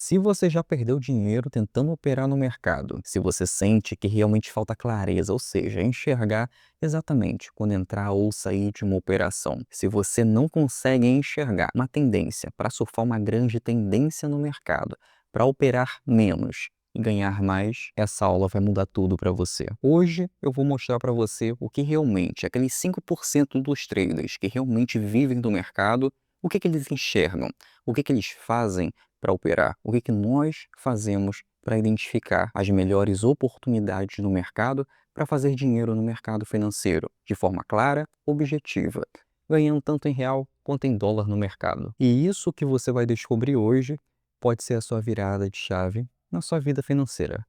Se você já perdeu dinheiro tentando operar no mercado, se você sente que realmente falta clareza, ou seja, enxergar exatamente quando entrar ou sair de uma operação, se você não consegue enxergar uma tendência para surfar uma grande tendência no mercado, para operar menos e ganhar mais, essa aula vai mudar tudo para você. Hoje eu vou mostrar para você o que realmente, aqueles 5% dos traders que realmente vivem do mercado, o que eles enxergam, o que eles fazem para operar, o que nós fazemos para identificar as melhores oportunidades no mercado para fazer dinheiro no mercado financeiro, de forma clara, objetiva, ganhando tanto em real quanto em dólar no mercado. E isso que você vai descobrir hoje pode ser a sua virada de chave na sua vida financeira.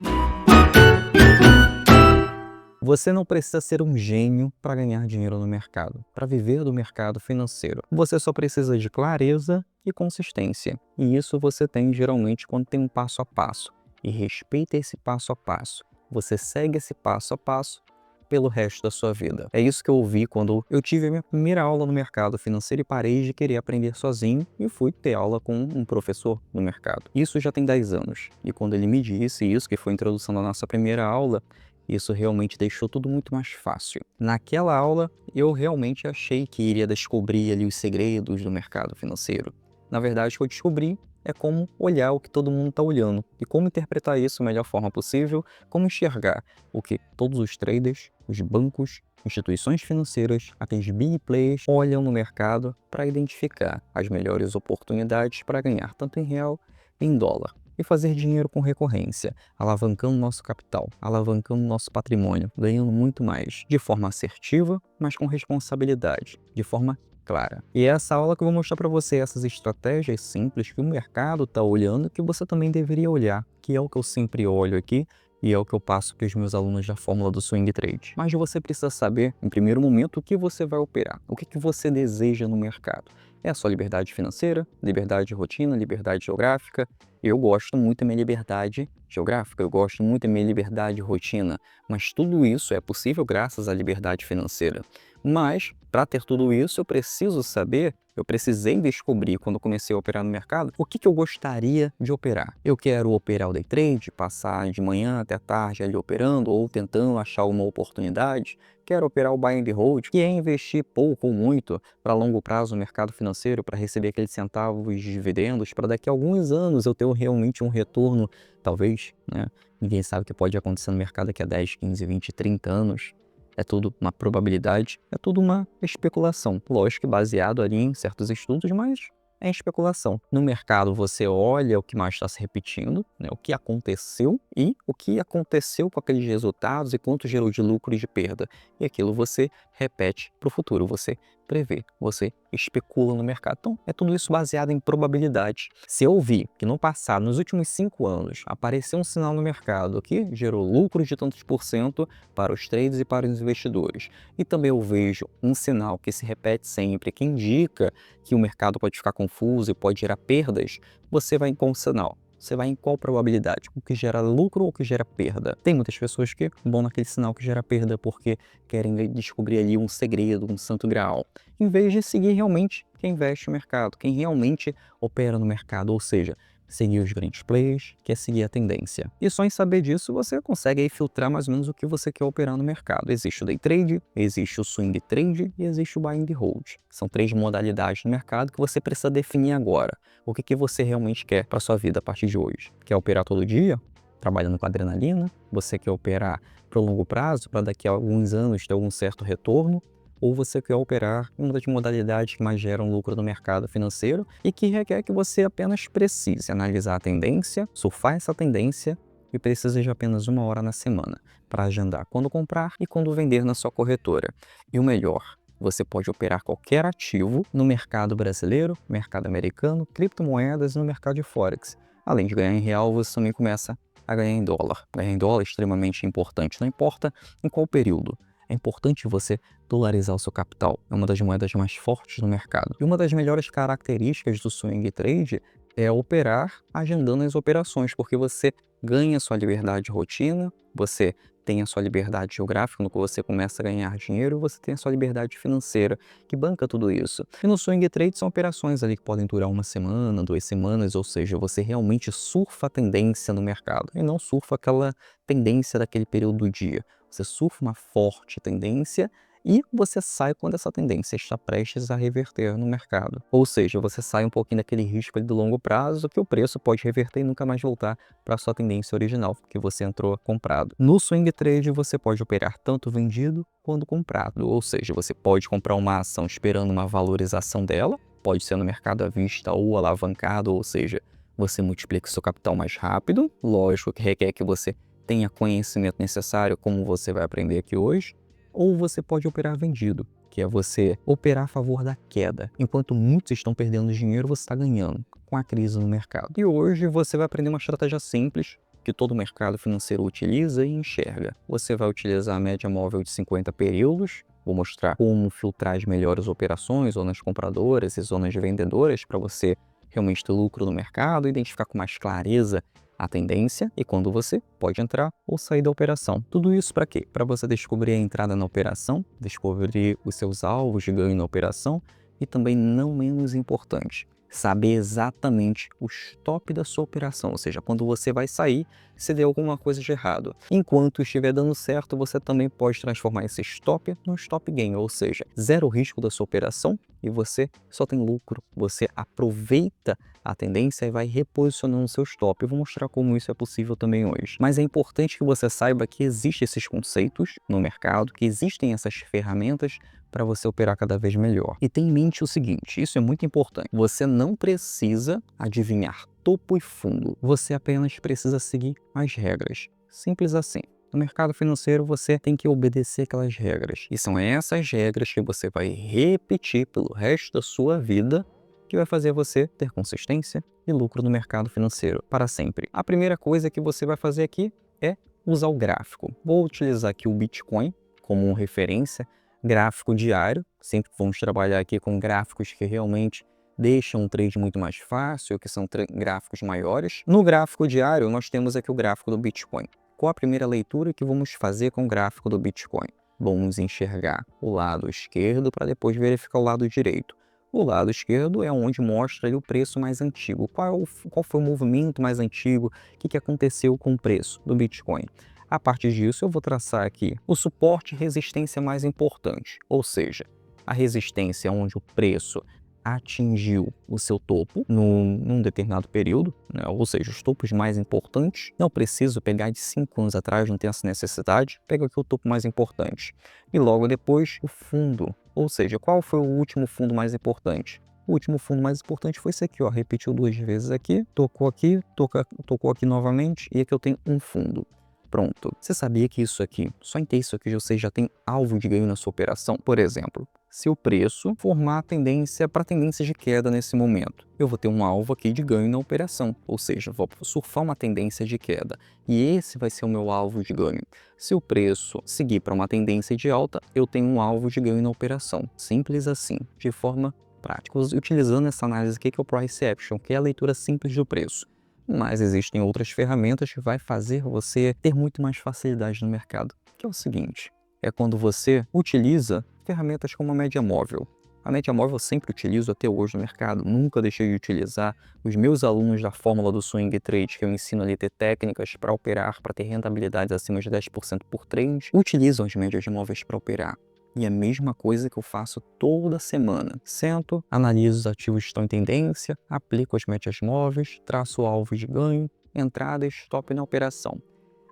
Você não precisa ser um gênio para ganhar dinheiro no mercado, para viver do mercado financeiro. Você só precisa de clareza e consistência. E isso você tem geralmente quando tem um passo a passo. E respeita esse passo a passo. Você segue esse passo a passo pelo resto da sua vida. É isso que eu ouvi quando eu tive a minha primeira aula no mercado financeiro e parei de querer aprender sozinho e fui ter aula com um professor no mercado. Isso já tem 10 anos. E quando ele me disse isso, que foi a introdução da nossa primeira aula, isso realmente deixou tudo muito mais fácil. Naquela aula, eu realmente achei que iria descobrir ali os segredos do mercado financeiro. Na verdade, o que eu descobri é como olhar o que todo mundo está olhando e como interpretar isso da melhor forma possível, como enxergar o que todos os traders, os bancos, instituições financeiras, aqueles big players olham no mercado para identificar as melhores oportunidades para ganhar tanto em real e em dólar. E fazer dinheiro com recorrência, alavancando nosso capital, alavancando nosso patrimônio, ganhando muito mais, de forma assertiva, mas com responsabilidade, de forma clara. E é essa aula que eu vou mostrar para você essas estratégias simples que o mercado está olhando, que você também deveria olhar, que é o que eu sempre olho aqui, e é o que eu passo para os meus alunos da fórmula do swing trade. Mas você precisa saber, em primeiro momento, o que você vai operar, o que você deseja no mercado. É a sua liberdade financeira, liberdade de rotina, liberdade geográfica. Eu gosto muito da minha liberdade geográfica, eu gosto muito da minha liberdade de rotina, mas tudo isso é possível graças à liberdade financeira. Mas, para ter tudo isso, eu preciso saber, eu precisei descobrir quando eu comecei a operar no mercado, o que eu gostaria de operar. Eu quero operar o day trade, passar de manhã até tarde ali operando ou tentando achar uma oportunidade. Quero operar o buy and hold, que é investir pouco ou muito para longo prazo no mercado financeiro, para receber aqueles centavos de dividendos, para daqui a alguns anos eu ter realmente um retorno, talvez, né? Ninguém sabe o que pode acontecer no mercado daqui a 10, 15, 20, 30 anos. É tudo uma probabilidade, é tudo uma especulação. Lógico que baseado ali em certos estudos, mas é especulação. No mercado você olha o que mais está se repetindo, né, o que aconteceu e o que aconteceu com aqueles resultados e quanto gerou de lucro e de perda. E aquilo você repete para o futuro, você prevê, você especula no mercado. Então, é tudo isso baseado em probabilidade. Se eu vi que no passado, nos últimos 5 anos, apareceu um sinal no mercado que gerou lucros de tantos por cento para os traders e para os investidores, e também eu vejo um sinal que se repete sempre, que indica que o mercado pode ficar confuso e pode gerar perdas, você vai em qual sinal? Você vai em qual probabilidade? O que gera lucro ou o que gera perda? Tem muitas pessoas que vão naquele sinal que gera perda porque querem descobrir ali um segredo, um santo graal, em vez de seguir realmente quem investe no mercado, quem realmente opera no mercado, ou seja, seguir os grandes players, que é seguir a tendência. E só em saber disso você consegue aí filtrar mais ou menos o que você quer operar no mercado. Existe o day trade, existe o swing trade e existe o buy and hold. São 3 modalidades no mercado que você precisa definir agora. O que você realmente quer para sua vida a partir de hoje? Quer operar todo dia? Trabalhando com adrenalina? Você quer operar para o longo prazo, para daqui a alguns anos ter algum certo retorno? Ou você quer operar em uma das modalidades que mais geram lucro no mercado financeiro e que requer que você apenas precise analisar a tendência, surfar essa tendência e precisa de apenas 1 hora na semana para agendar quando comprar e quando vender na sua corretora. E o melhor, você pode operar qualquer ativo no mercado brasileiro, mercado americano, criptomoedas e no mercado de Forex. Além de ganhar em real, você também começa a ganhar em dólar. Ganhar em dólar é extremamente importante, não importa em qual período. É importante você dolarizar o seu capital. É uma das moedas mais fortes no mercado. E uma das melhores características do swing trade é operar agendando as operações, porque você ganha a sua liberdade de rotina, você tem a sua liberdade geográfica, no que você começa a ganhar dinheiro, você tem a sua liberdade financeira, que banca tudo isso. E no swing trade são operações ali que podem durar 1 semana, 2 semanas, ou seja, você realmente surfa a tendência no mercado, e não surfa aquela tendência daquele período do dia. Você surfa uma forte tendência e você sai quando essa tendência está prestes a reverter no mercado. Ou seja, você sai um pouquinho daquele risco ali do longo prazo, que o preço pode reverter e nunca mais voltar para a sua tendência original, que você entrou comprado. No swing trade, você pode operar tanto vendido quanto comprado. Ou seja, você pode comprar uma ação esperando uma valorização dela, pode ser no mercado à vista ou alavancado, ou seja, você multiplica o seu capital mais rápido. Lógico que requer que você tenha conhecimento necessário, como você vai aprender aqui hoje. Ou você pode operar vendido, que é você operar a favor da queda. Enquanto muitos estão perdendo dinheiro, você está ganhando com a crise no mercado. E hoje você vai aprender uma estratégia simples que todo mercado financeiro utiliza e enxerga. Você vai utilizar a média móvel de 50 períodos. Vou mostrar como filtrar as melhores operações, zonas compradoras e zonas vendedoras, para você realmente ter lucro no mercado, identificar com mais clareza a tendência e quando você pode entrar ou sair da operação. Tudo isso para quê? Para você descobrir a entrada na operação, descobrir os seus alvos de ganho na operação e também, não menos importante, saber exatamente o stop da sua operação, ou seja, quando você vai sair, se der alguma coisa de errado. Enquanto estiver dando certo, você também pode transformar esse stop num stop gain, ou seja, zero risco da sua operação e você só tem lucro. Você aproveita a tendência e vai reposicionando o seu stop. Eu vou mostrar como isso é possível também hoje. Mas é importante que você saiba que existem esses conceitos no mercado, que existem essas ferramentas para você operar cada vez melhor. E tenha em mente o seguinte, isso é muito importante. Você não precisa adivinhar topo e fundo. Você apenas precisa seguir as regras. Simples assim. No mercado financeiro, você tem que obedecer aquelas regras. E são essas regras que você vai repetir pelo resto da sua vida, que vai fazer você ter consistência e lucro no mercado financeiro para sempre. A primeira coisa que você vai fazer aqui é usar o gráfico. Vou utilizar aqui o Bitcoin como referência, gráfico diário. Sempre vamos trabalhar aqui com gráficos que realmente deixam um trade muito mais fácil, que são gráficos maiores. No gráfico diário, nós temos aqui o gráfico do Bitcoin. Qual a primeira leitura que vamos fazer com o gráfico do Bitcoin? Vamos enxergar o lado esquerdo para depois verificar o lado direito. O lado esquerdo é onde mostra ali o preço mais antigo. Qual foi o movimento mais antigo? O que aconteceu com o preço do Bitcoin? A partir disso, eu vou traçar aqui o suporte e resistência mais importante. Ou seja, a resistência é onde o preço atingiu o seu topo num determinado período, né? Ou seja, os topos mais importantes. Não preciso pegar de 5 anos atrás, não tenho essa necessidade. Pego aqui o topo mais importante. E logo depois, o fundo. Ou seja, qual foi o último fundo mais importante? O último fundo mais importante foi esse aqui, ó. Repetiu 2 vezes aqui, tocou aqui novamente, e aqui eu tenho um fundo. Pronto. Você sabia que isso aqui, só em ter isso aqui, você já tem alvo de ganho na sua operação? Por exemplo, se o preço formar a tendência para tendência de queda nesse momento, eu vou ter um alvo aqui de ganho na operação, ou seja, vou surfar uma tendência de queda e esse vai ser o meu alvo de ganho. Se o preço seguir para uma tendência de alta, eu tenho um alvo de ganho na operação. Simples assim, de forma prática, utilizando essa análise aqui que é o Price Action, que é a leitura simples do preço. Mas existem outras ferramentas que vai fazer você ter muito mais facilidade no mercado, que é o seguinte, é quando você utiliza ferramentas como a média móvel. A média móvel eu sempre utilizo até hoje no mercado, nunca deixei de utilizar. Os meus alunos da fórmula do swing trade, que eu ensino ali a ter técnicas para operar, para ter rentabilidades acima de 10% por trade, utilizam as médias móveis para operar. E a mesma coisa que eu faço toda semana. Sento, analiso os ativos que estão em tendência, aplico as médias móveis, traço alvos de ganho, entrada e stop na operação.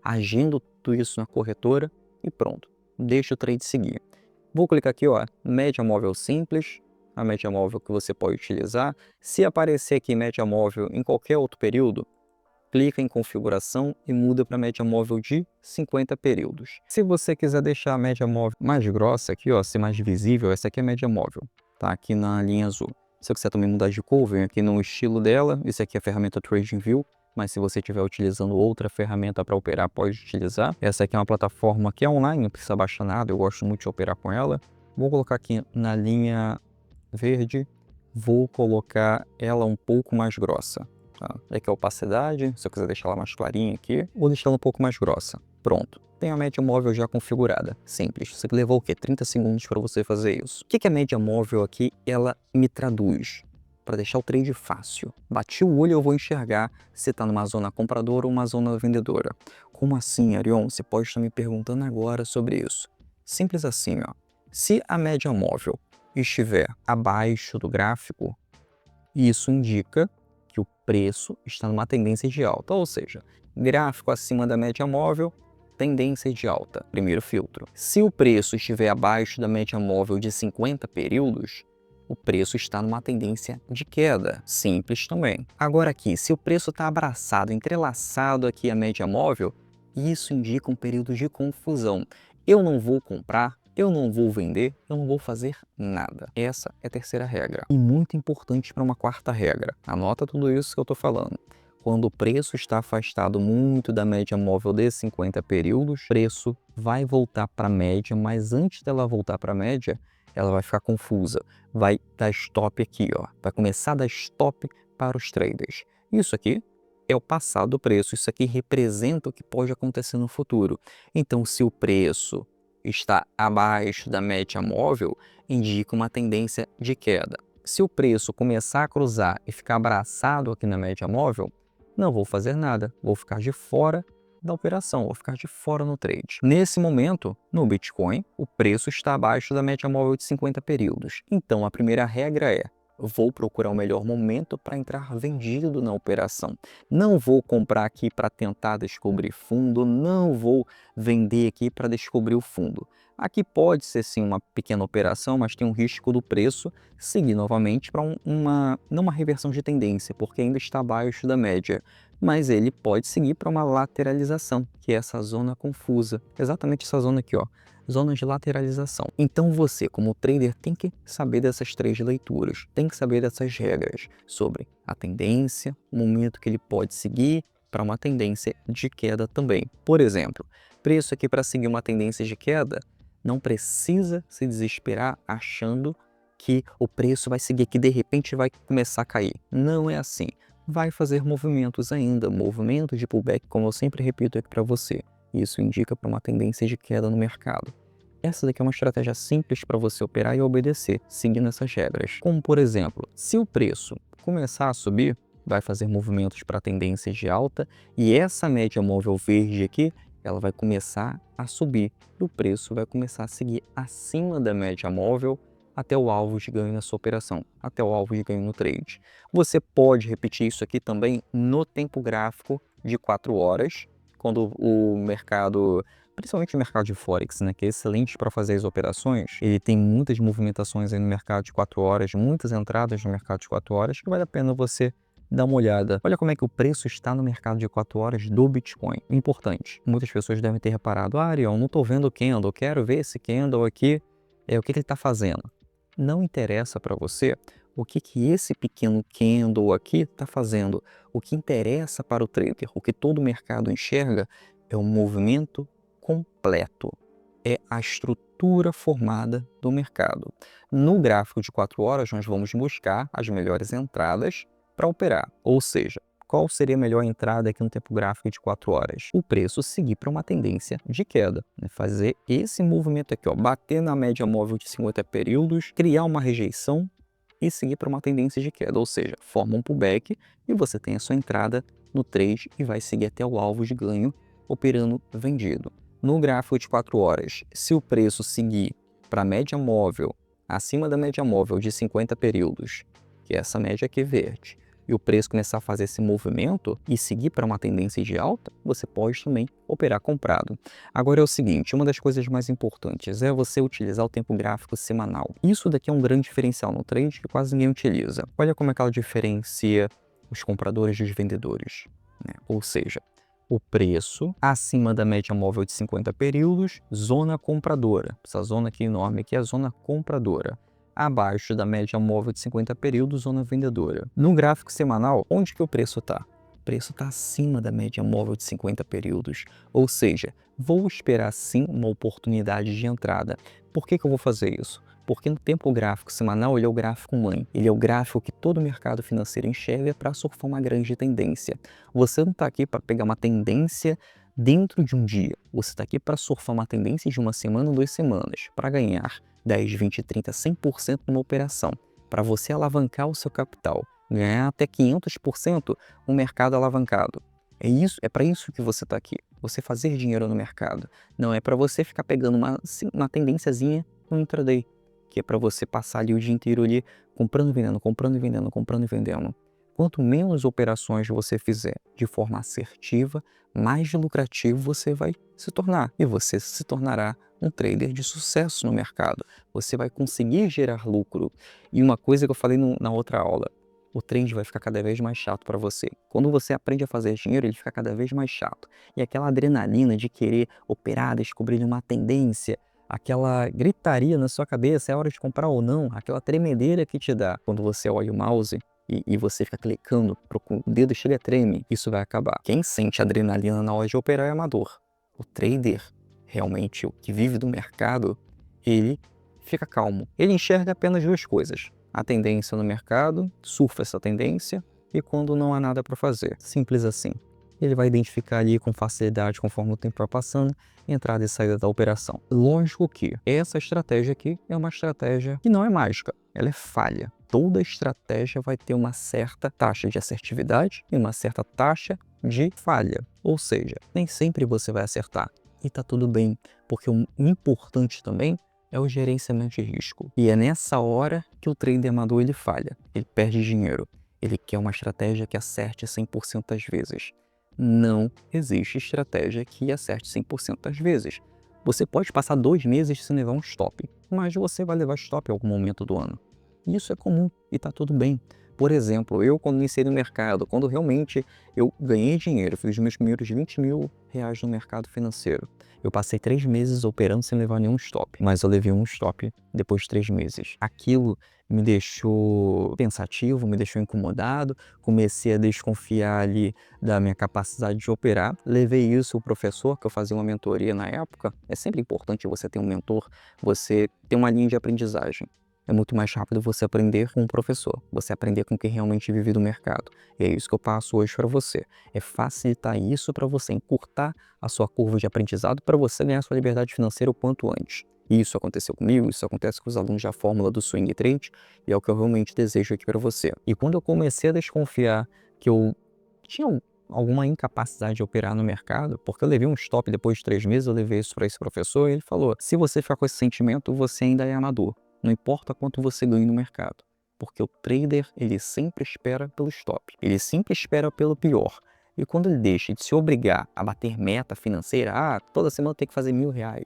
Agendo tudo isso na corretora e pronto. Deixo o trade seguir. Vou clicar aqui, ó, média móvel simples, a média móvel que você pode utilizar. Se aparecer aqui média móvel em qualquer outro período, clica em configuração e muda para média móvel de 50 períodos. Se você quiser deixar a média móvel mais grossa aqui, ó, ser mais visível, essa aqui é a média móvel, tá? Aqui na linha azul. Se você quiser também mudar de cor, vem aqui no estilo dela. Esse aqui é a ferramenta TradingView, mas se você estiver utilizando outra ferramenta para operar, pode utilizar. Essa aqui é uma plataforma que é online, não precisa baixar nada, eu gosto muito de operar com ela. Vou colocar aqui na linha verde. vou colocar ela um pouco mais grossa. Tá? Aqui é a opacidade, se eu quiser deixar ela mais clarinha aqui, vou deixar ela um pouco mais grossa. Pronto. Tem a média móvel já configurada. Simples. Você levou o quê? 30 segundos para você fazer isso. O que a média móvel aqui, ela me traduz? Para deixar o trade fácil. Bati o olho, eu vou enxergar se está numa zona compradora ou uma zona vendedora. Como assim, Arion? Você pode estar me perguntando agora sobre isso. Simples assim, ó. Se a média móvel estiver abaixo do gráfico, isso indica que o preço está numa tendência de alta, ou seja, gráfico acima da média móvel, tendência de alta, primeiro filtro. Se o preço estiver abaixo da média móvel de 50 períodos, o preço está numa tendência de queda, simples também. Agora aqui, se o preço está abraçado, entrelaçado aqui à média móvel, isso indica um período de confusão. Eu não vou comprar, eu não vou vender, eu não vou fazer nada. Essa é a terceira regra. E muito importante para uma quarta regra. Anota tudo isso que eu estou falando. Quando o preço está afastado muito da média móvel de 50 períodos, o preço vai voltar para a média, mas antes dela voltar para a média, ela vai ficar confusa. Vai dar stop aqui, ó. Vai começar a dar stop para os traders. Isso aqui é o passado do preço. Isso aqui representa o que pode acontecer no futuro. Então, se o preço está abaixo da média móvel, indica uma tendência de queda. Se o preço começar a cruzar e ficar abraçado aqui na média móvel, não vou fazer nada, vou ficar de fora da operação, vou ficar de fora no trade. Nesse momento, no Bitcoin, o preço está abaixo da média móvel de 50 períodos. Então, a primeira regra é: vou procurar o melhor momento para entrar vendido na operação. Não vou comprar aqui para tentar descobrir fundo, não vou vender aqui para descobrir o fundo. Aqui pode ser sim uma pequena operação, mas tem um risco do preço seguir novamente para não uma reversão de tendência, porque ainda está abaixo da média, mas ele pode seguir para uma lateralização, que é essa zona confusa, exatamente essa zona aqui, ó, zona de lateralização. Então você, como trader, tem que saber dessas três leituras, tem que saber dessas regras sobre a tendência, o momento que ele pode seguir para uma tendência de queda também. Por exemplo, preço aqui para seguir uma tendência de queda, não precisa se desesperar achando que o preço vai seguir, que de repente vai começar a cair. Não é assim. Vai fazer movimentos ainda, movimentos de pullback, como eu sempre repito aqui para você. Isso indica para uma tendência de queda no mercado. Essa daqui é uma estratégia simples para você operar e obedecer, seguindo essas regras. Como, por exemplo, se o preço começar a subir, vai fazer movimentos para tendências de alta e essa média móvel verde aqui, ela vai começar a subir e o preço vai começar a seguir acima da média móvel até o alvo de ganho na sua operação, até o alvo de ganho no trade. Você pode repetir isso aqui também no tempo gráfico de 4 horas, quando o mercado, principalmente o mercado de Forex, né, que é excelente para fazer as operações, ele tem muitas movimentações aí no mercado de 4 horas, muitas entradas no mercado de 4 horas, que vale a pena você dar uma olhada. Olha como é que o preço está no mercado de 4 horas do Bitcoin. Importante. Muitas pessoas devem ter reparado: Ariel, não estou vendo o candle, quero ver esse candle aqui, o que ele está fazendo. Não interessa para você o que esse pequeno candle aqui está fazendo. O que interessa para o trader, o que todo o mercado enxerga, é o movimento completo. É a estrutura formada do mercado. No gráfico de 4 horas, nós vamos buscar as melhores entradas para operar. Ou seja, qual seria a melhor entrada aqui no tempo gráfico de 4 horas? O preço seguir para uma tendência de queda, né? Fazer esse movimento aqui, ó, bater na média móvel de 50 períodos, criar uma rejeição e seguir para uma tendência de queda, ou seja, forma um pullback e você tem a sua entrada no trade e vai seguir até o alvo de ganho operando vendido. No gráfico de 4 horas, se o preço seguir para a média móvel, acima da média móvel de 50 períodos, que é essa média aqui verde, e o preço começar a fazer esse movimento e seguir para uma tendência de alta, você pode também operar comprado. Agora é o seguinte, uma das coisas mais importantes é você utilizar o tempo gráfico semanal. Isso daqui é um grande diferencial no trade que quase ninguém utiliza. Olha como é que ela diferencia os compradores dos vendedores, né? Ou seja, o preço acima da média móvel de 50 períodos, zona compradora. Essa zona aqui enorme aqui é a zona compradora. Abaixo da média móvel de 50 períodos, zona vendedora. No gráfico semanal, onde que o preço está? O preço está acima da média móvel de 50 períodos. Ou seja, vou esperar sim uma oportunidade de entrada. Por que eu vou fazer isso? Porque no tempo gráfico semanal ele é o gráfico mãe. Ele é o gráfico que todo mercado financeiro enxerga para surfar uma grande tendência. Você não está aqui para pegar uma tendência dentro de um dia. Você está aqui para surfar uma tendência de uma semana ou 2 semanas, para ganhar 10, 20, 30, 100% numa operação, para você alavancar o seu capital, ganhar até 500% no mercado alavancado. É para isso que você está aqui. Você fazer dinheiro no mercado. Não é para você ficar pegando uma tendênciazinha no intraday, que é para você passar ali o dia inteiro ali comprando e vendendo, comprando e vendendo, comprando e vendendo. Quanto menos operações você fizer de forma assertiva, mais lucrativo você vai se tornar. E você se tornará um trader de sucesso no mercado. Você vai conseguir gerar lucro. E uma coisa que eu falei na outra aula, o trade vai ficar cada vez mais chato para você. Quando você aprende a fazer dinheiro, ele fica cada vez mais chato. E aquela adrenalina de querer operar, descobrir uma tendência, aquela gritaria na sua cabeça, é hora de comprar ou não, aquela tremedeira que te dá quando você olha o mouse e você fica clicando, o dedo chega a treme, isso vai acabar. Quem sente adrenalina na hora de operar é amador. O trader, realmente, o que vive do mercado, ele fica calmo. Ele enxerga apenas 2 coisas. A tendência no mercado, surfa essa tendência, e quando não há nada para fazer. Simples assim. Ele vai identificar ali com facilidade, conforme o tempo vai passando, entrada e saída da operação. Lógico que essa estratégia aqui é uma estratégia que não é mágica, ela é falha. Toda estratégia vai ter uma certa taxa de assertividade e uma certa taxa de falha. Ou seja, nem sempre você vai acertar. E tá tudo bem, porque o importante também é o gerenciamento de risco. E é nessa hora que o trader amador ele falha, ele perde dinheiro. Ele quer uma estratégia que acerte 100% das vezes. Não existe estratégia que acerte 100% das vezes. Você pode passar 2 meses sem levar um stop, mas você vai levar stop em algum momento do ano. Isso é comum e tá tudo bem. Por exemplo, eu quando iniciei no mercado, quando realmente eu ganhei dinheiro, fiz os meus primeiros 20 mil reais no mercado financeiro, eu passei 3 meses operando sem levar nenhum stop, mas eu levei um stop depois de 3 meses. Aquilo me deixou pensativo, me deixou incomodado, comecei a desconfiar ali da minha capacidade de operar. Levei isso ao professor, que eu fazia uma mentoria na época. É sempre importante você ter um mentor, você ter uma linha de aprendizagem. É muito mais rápido você aprender com um professor, você aprender com quem realmente vive do mercado. E é isso que eu passo hoje para você. É facilitar isso para você, encurtar a sua curva de aprendizado para você ganhar sua liberdade financeira o quanto antes. E isso aconteceu comigo, isso acontece com os alunos da fórmula do Swing Trade, e é o que eu realmente desejo aqui para você. E quando eu comecei a desconfiar que eu tinha alguma incapacidade de operar no mercado, porque eu levei um stop depois de 3 meses, eu levei isso para esse professor, e ele falou, se você ficar com esse sentimento, você ainda é amador. Não importa quanto você ganhe no mercado, porque o trader, ele sempre espera pelo stop, ele sempre espera pelo pior. E quando ele deixa de se obrigar a bater meta financeira, toda semana tem que fazer R$1.000,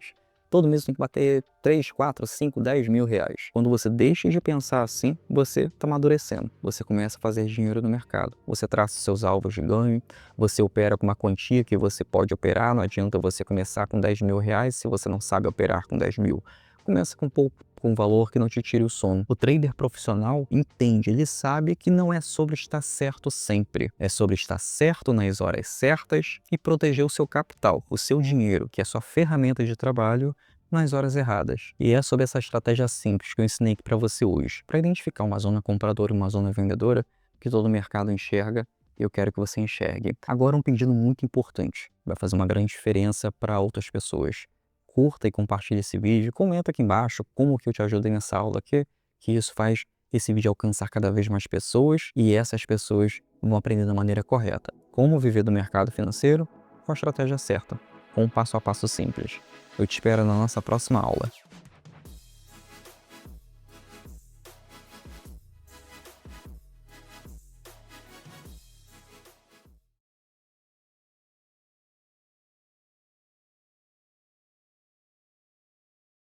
todo mês tem que bater 3, 4, 5, 10 mil reais. Quando você deixa de pensar assim, você está amadurecendo. Você começa a fazer dinheiro no mercado. Você traça seus alvos de ganho, você opera com uma quantia que você pode operar. Não adianta você começar com 10 mil reais se você não sabe operar com 10 mil. Começa com pouco, com um valor que não te tire o sono. O trader profissional entende, ele sabe que não é sobre estar certo sempre. É sobre estar certo nas horas certas e proteger o seu capital, o seu dinheiro, que é sua ferramenta de trabalho, nas horas erradas. E é sobre essa estratégia simples que eu ensinei aqui para você hoje, para identificar uma zona compradora e uma zona vendedora que todo mercado enxerga e eu quero que você enxergue. Agora um pedido muito importante, vai fazer uma grande diferença para outras pessoas. Curta e compartilhe esse vídeo, comenta aqui embaixo como que eu te ajudei nessa aula aqui, que isso faz esse vídeo alcançar cada vez mais pessoas e essas pessoas vão aprender da maneira correta. Como viver do mercado financeiro com a estratégia certa, com um passo a passo simples. Eu te espero na nossa próxima aula.